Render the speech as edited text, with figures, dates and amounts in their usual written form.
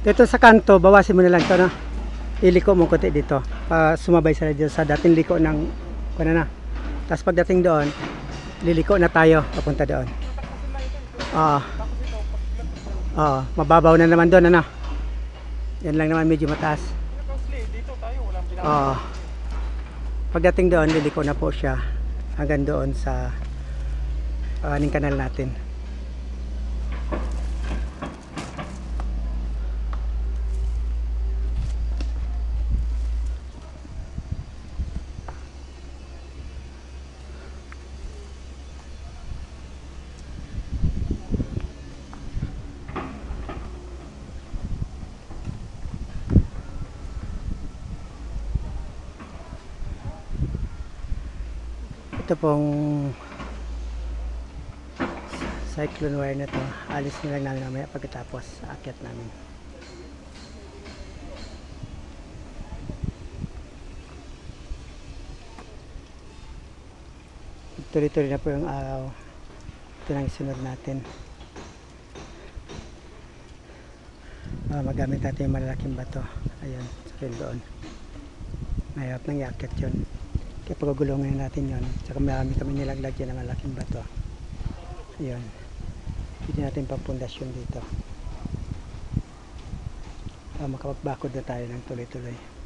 Dito sa kanto, bawasin mo na lang ito, no? Iliko mo konti dito. Sumabay sila dito sa dating liko ng, ano na. Tapos pagdating doon, liliko na tayo, papunta doon. Oo. Oo, mababaw na naman doon, ano? Yan lang naman, medyo mataas. Oo. Pagdating doon, liliko na po siya hanggang doon sa aning kanal natin. Ito pong cyclone wire na to, alis na lang namin mamaya pagkatapos aakyat namin. Tuloy-tuloy na po yung araw. Ito na yung sunod natin. Magamit natin yung malalaking bato. Ayun, sa doon. Mahirap nang iakyat yun. Kaya pagagulungan natin yun. Saka marami kami nilaglag dyan ng malaking bato. Ayun. Pwede natin pampundasyon dito. Makapagbakod na tayo ng tuloy-tuloy.